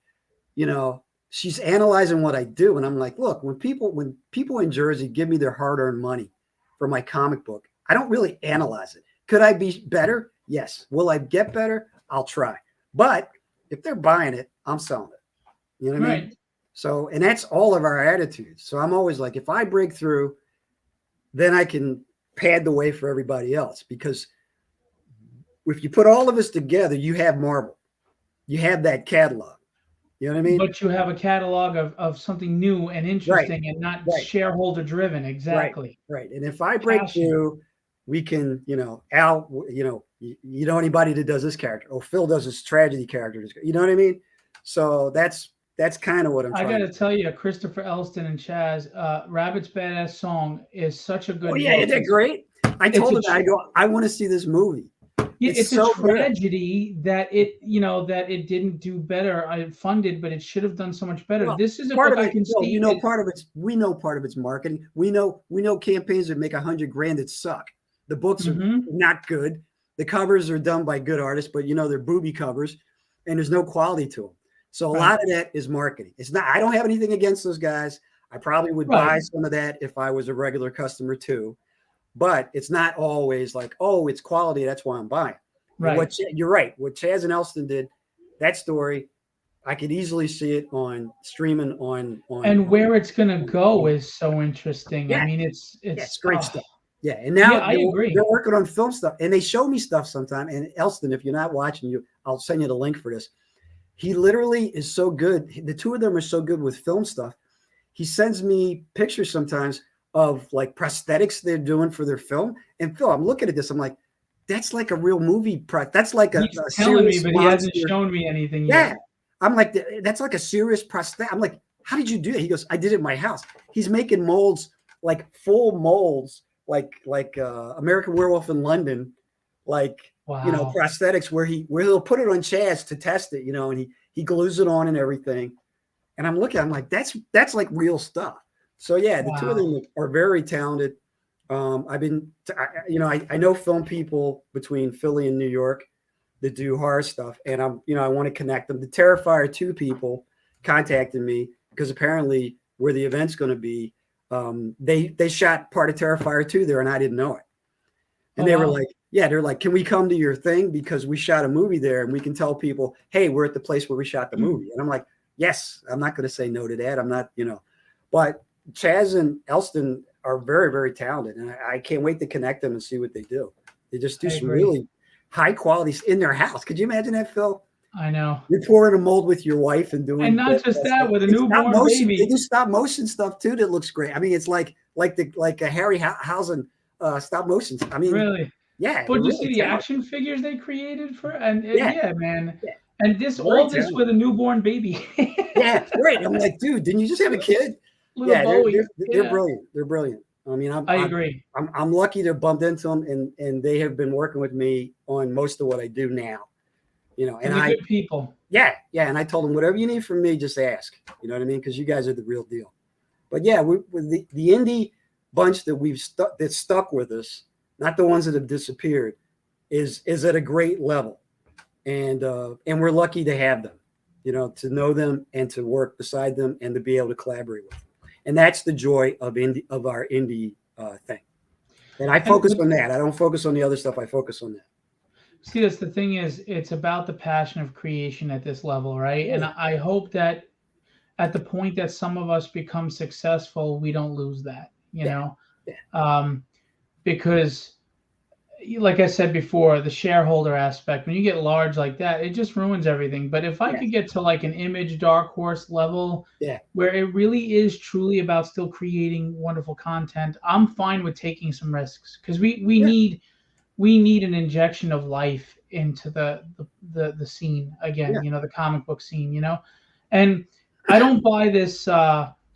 you know, she's analyzing what I do. And I'm like, look, when people in Jersey give me their hard-earned money for my comic book, I don't really analyze it. Could I be better? Yes. Will I get better? I'll try. But if they're buying it, I'm selling it. You know what I mean? So, and that's all of our attitudes. So I'm always like, if I break through, then I can pad the way for everybody else, because if you put all of us together, you have Marvel, you have that catalog. You know what I mean? But you have a catalog of something new and interesting, and not shareholder driven. Exactly. Right. And if I break through, we can, you know, Al, you know anybody that does this character? Oh, Phil does this tragedy character. You know what I mean? So that's kind of what I'm trying. I got to tell you, Christopher Elston and Chaz, Rabbit's Badass Song is such a good. Oh yeah, they're great. I told him, I want to see this movie. Yeah, it's so a tragedy that it didn't do better. I funded, but it should have done so much better. Well, this is a book I can see. You know, part of it's marketing. We know campaigns that make $100,000 that suck. The books are not good. The covers are done by good artists, but you know, they're booby covers, and there's no quality to them. So a lot of that is marketing. It's not. I don't have anything against those guys. I probably would buy some of that if I was a regular customer too. But it's not always like, oh, it's quality, that's why I'm buying. Right. You're right. What Chaz and Elston did, that story, I could easily see it on streaming on. And where it's going to go is so interesting. Yeah. I mean, it's great stuff. Yeah, and now I agree. They're working on film stuff, and they show me stuff sometime. And Elston, if you're not watching, I'll send you the link for this. He literally is so good. The two of them are so good with film stuff. He sends me pictures sometimes of like prosthetics they're doing for their film. And Phil, I'm looking at this. I'm like, that's like a real movie. That's like He's telling me, but he hasn't shown me anything yet. Yeah, I'm like, that's like a serious prosthetic. I'm like, how did you do that? He goes, I did it in my house. He's making molds, like full molds, like American Werewolf in London, like you know, prosthetics where he'll put it on Chaz to test it, you know, and he glues it on and everything. And I'm looking, I'm like, that's like real stuff. So yeah, the two of them are very talented. I've been, I know film people between Philly and New York that do horror stuff, and I want to connect them. The Terrifier 2 people contacted me because apparently where the event's going to be, they shot part of Terrifier 2 there, and I didn't know it. And they were like, they're like, can we come to your thing because we shot a movie there, and we can tell people, hey, we're at the place where we shot the movie. And I'm like, yes, I'm not going to say no to that. I'm not, but Chaz and Elston are very, very talented, and I can't wait to connect them and see what they do. They just do some really high qualities in their house. Could you imagine that, Phil? I know. You're pouring a mold with your wife and doing, and not just that, with a newborn baby. They do stop motion stuff too that looks great. I mean, it's like a Harryhausen stop motion. I mean, really, yeah. But you see the action figures they created for, man. Yeah. And all this with a newborn baby. Yeah, great. I'm like, dude, didn't you just have a kid? They're brilliant. They're brilliant. I mean, I agree. I'm lucky to bump into them, and they have been working with me on most of what I do now. And good people. Yeah. And I told them, whatever you need from me, just ask. You know what I mean? Because you guys are the real deal. But yeah, with the indie bunch that stuck with us, not the ones that have disappeared, is at a great level, and we're lucky to have them. To know them and to work beside them and to be able to collaborate with them. And that's the joy of our indie thing. And I focus on that. I don't focus on the other stuff. I focus on that. See, that's the thing is, it's about the passion of creation at this level, right? And I hope that at the point that some of us become successful, we don't lose that, you Yeah. know, Yeah. because like I said before, the shareholder aspect, when you get large like that, it just ruins everything. But if I Yeah. could get to like an Image Dark Horse level, Yeah. where it really is truly about still creating wonderful content, I'm fine with taking some risks, because we need an injection of life into the scene again, Yeah. you know, the comic book scene, you know. And I don't buy this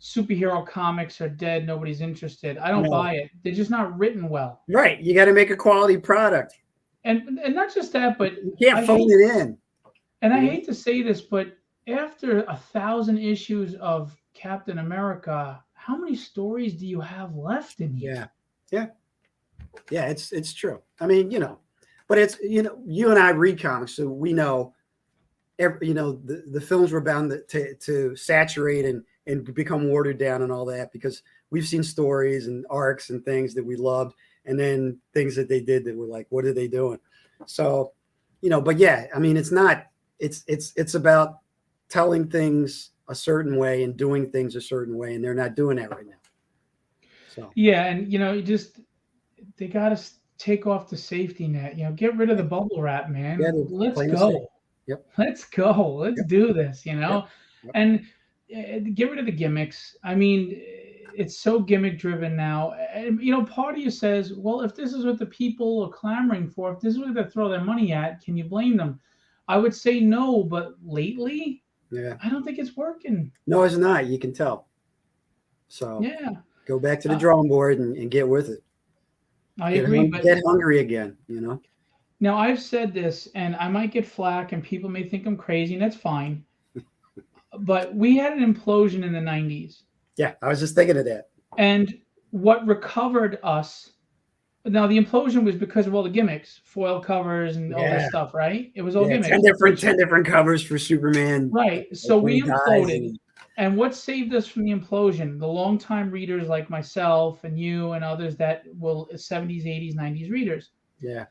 superhero comics are dead, nobody's interested. I don't No. buy it. They're just not written well. Right. You got to make a quality product. And not just that, but You can't I phone hate, it in. and I You know? hate to say this, but after 1,000 issues of Captain America, how many stories do you have left in you? Yeah. Yeah. Yeah. It's true. I mean, you know, but it's, you know, you and I read comics, so we know you know, the films were bound to saturate and become watered down and all that, because we've seen stories and arcs and things that we loved, and then things that they did that were like, what are they doing? So, you know, but yeah, I mean, it's about telling things a certain way and doing things a certain way, and they're not doing that right now. So Yeah, and you know, they got to take off the safety net. You know, get rid of the bubble wrap, yeah, man. Let's plain and simple. go. Yep. Let's go. Let's Yep. do this. You know, Yep. Yep. and get rid of the gimmicks. I mean, it's so gimmick driven now. And you know, part of you says, well, if this is what the people are clamoring for, if this is what they throw their money at, can you blame them? I would say no, but lately, Yeah. I don't think it's working. No, it's not. You can tell. So Yeah, go back to the drawing board and get with it. I agree. But Get hungry again, you know? now I've said this, and I might get flack, and people may think I'm crazy, and that's fine. But we had an implosion in the 90s. Yeah, I was just thinking of that. And what recovered us, now the implosion was because of all the gimmicks, foil covers and all this stuff, right? It was all gimmicks. 10 different covers for Superman. Right. So we imploded. And And what saved us from the implosion? The longtime readers like myself and you and others that will 70s, 80s, 90s readers. yeah.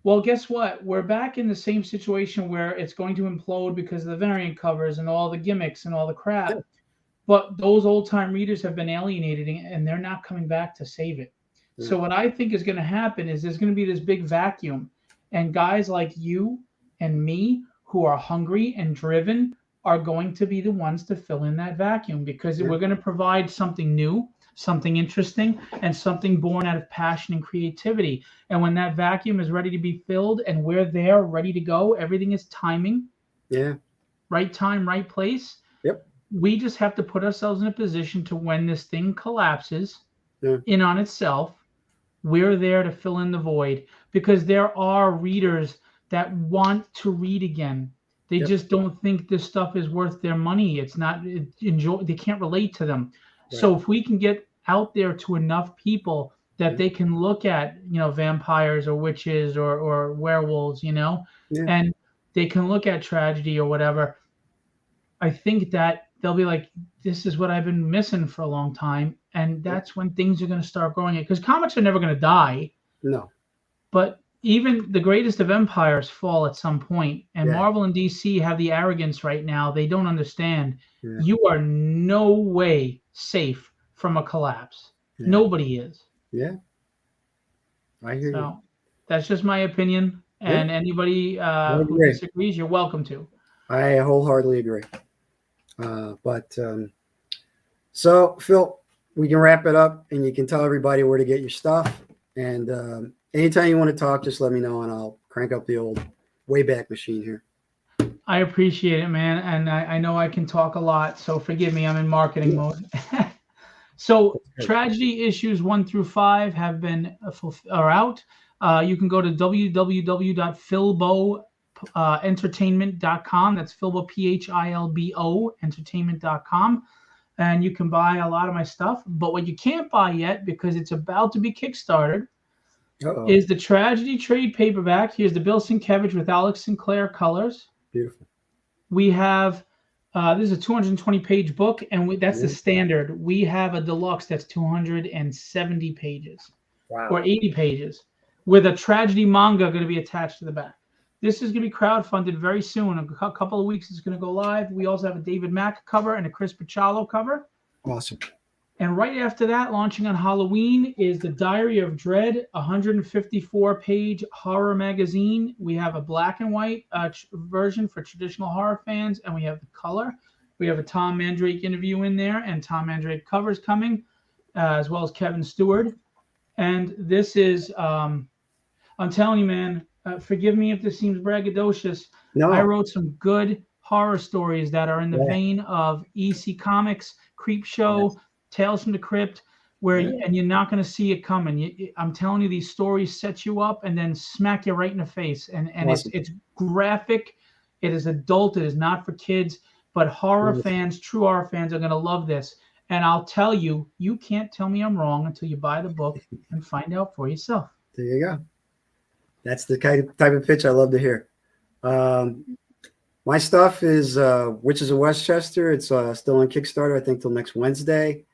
Well, guess what? We're back in the same situation where it's going to implode because of the variant covers and all the gimmicks and all the crap. Yeah. But those old time readers have been alienated and they're not coming back to save it. Yeah. So what I think is going to happen is there's going to be this big vacuum, and guys like you and me who are hungry and driven are going to be the ones to fill in that vacuum, because we're going to provide something new, something interesting, and something born out of passion and creativity. And when that vacuum is ready to be filled and we're there ready to go, everything is timing. Yeah. Right time, right place. Yep. We just have to put ourselves in a position to, when this thing collapses in on itself, we're there to fill in the void, because there are readers that want to read again. They just don't think this stuff is worth their money. It's not they can't relate to them. Right. So if we can get out there to enough people that they can look at, you know, vampires or witches or werewolves, you know, and they can look at tragedy or whatever, I think that they'll be like, this is what I've been missing for a long time. And that's when things are going to start growing. Because comics are never going to die. No. But even the greatest of empires fall at some point. And Marvel and DC have the arrogance right now. They don't understand. Yeah. You are no way safe from a collapse. Yeah. Nobody is. Yeah. I hear you. That's just my opinion. And anybody who disagrees, you're welcome to. I wholeheartedly agree. So Phil, we can wrap it up, and you can tell everybody where to get your stuff. And anytime you want to talk, just let me know, and I'll crank up the old Wayback Machine here. I appreciate it, man. And I know I can talk a lot, so forgive me. I'm in marketing mode. So Tragedy issues 1 through 5 have been are out. You can go to www.philbo.entertainment.com. That's Philbo, Philbo, entertainment.com. And you can buy a lot of my stuff. But what you can't buy yet, because it's about to be Kickstarted, is the Tragedy trade paperback. Here's the Bill Sienkiewicz with Alex Sinclair colors. Beautiful. We have, this is a 220-page book, and that's the standard. We have a deluxe that's 270 pages or 80 pages with a Tragedy manga going to be attached to the back. This is going to be crowdfunded very soon. In a couple of weeks, it's going to go live. We also have a David Mack cover and a Chris Picciolo cover. Awesome. And right after that, launching on Halloween, is the Diary of Dread, 154-page horror magazine. We have a black and white version for traditional horror fans, and we have the color. We have a Tom Mandrake interview in there, and Tom Mandrake covers coming, as well as Kevin Stewart. And this is, I'm telling you, man, forgive me if this seems braggadocious. No. I wrote some good horror stories that are in the vein of EC Comics, Creepshow, Tales from the Crypt, where and you're not going to see it coming. I'm telling you, these stories set you up and then smack you right in the face. And Awesome. it's graphic. It is adult. It is not for kids. But horror fans, true horror fans, are going to love this. And I'll tell you, you can't tell me I'm wrong until you buy the book and find out for yourself. There you go. That's the type of pitch I love to hear. My stuff is Witches of Westchester. It's still on Kickstarter, I think, till next Wednesday.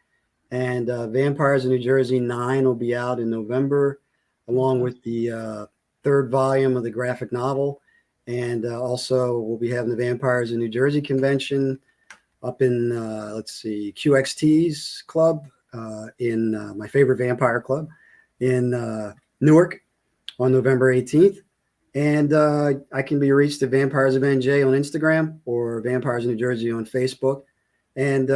And Vampires in New Jersey 9 will be out in November, along with the third volume of the graphic novel. And also we'll be having the Vampires in New Jersey convention up in, QXT's club in my favorite vampire club in Newark on November 18th. And I can be reached at Vampires of NJ on Instagram or Vampires in New Jersey on Facebook. And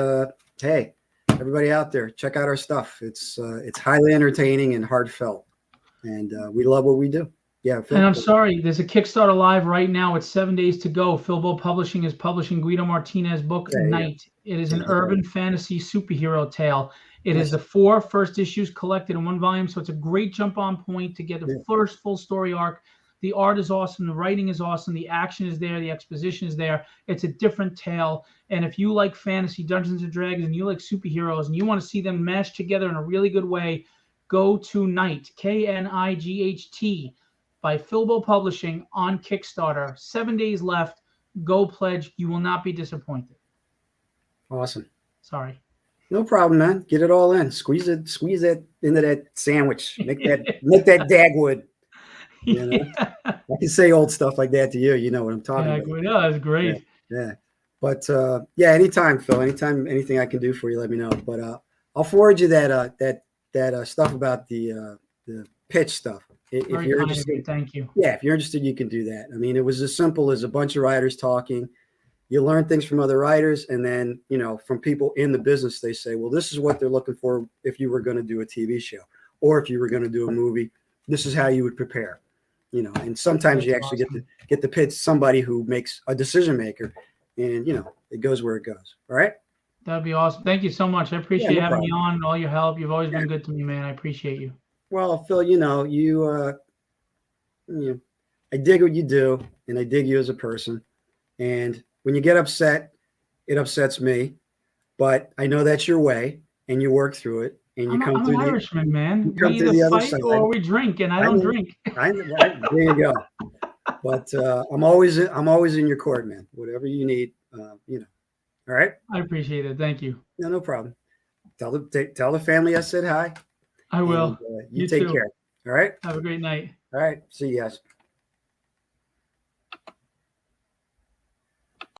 hey, everybody out there, check out our stuff. It's highly entertaining and heartfelt, and we love what we do. Yeah. And I'm sorry, there's a Kickstarter live right now. It's 7 days to go. Philbo Publishing is publishing Guido Martinez book Night. It is an urban fantasy superhero tale. It is the 4 first issues collected in one volume, so it's a great jump on point to get the first full story arc. The art is awesome. The writing is awesome. The action is there. The exposition is there. It's a different tale. And if you like fantasy, Dungeons and Dragons, and you like superheroes, and you want to see them meshed together in a really good way, go to Night, Knight, by Philbo Publishing on Kickstarter. 7 days left. Go pledge. You will not be disappointed. Awesome. Sorry. No problem, man. Get it all in. Squeeze that into that sandwich. Make that Dagwood. You know? I can say old stuff like that to you. You know what I'm talking about. Yeah, that's great. Yeah. But anytime, Phil. Anytime, anything I can do for you, let me know. But I'll forward you that stuff about the pitch stuff. If you're interested, thank you. Yeah, if you're interested, you can do that. I mean, it was as simple as a bunch of writers talking. You learn things from other writers, and then from people in the business, they say, well, this is what they're looking for if you were going to do a TV show, or if you were going to do a movie. This is how you would prepare. And sometimes you actually get to pitch somebody who makes a decision maker, and it goes where it goes. All right. That'd be awesome. Thank you so much. I appreciate you having me on and all your help. You've always been good to me, man. I appreciate you. Well, Phil, I dig what you do, and I dig you as a person. And when you get upset, it upsets me. But I know that's your way, and you work through it. And you I'm an Irishman, man. We either fight or we drink, and I don't drink. There you go. But I'm always in your court, man. Whatever you need, All right. I appreciate it. Thank you. No problem. Tell the family I said hi. I will. And, you take care. All right. Have a great night. All right. See you guys.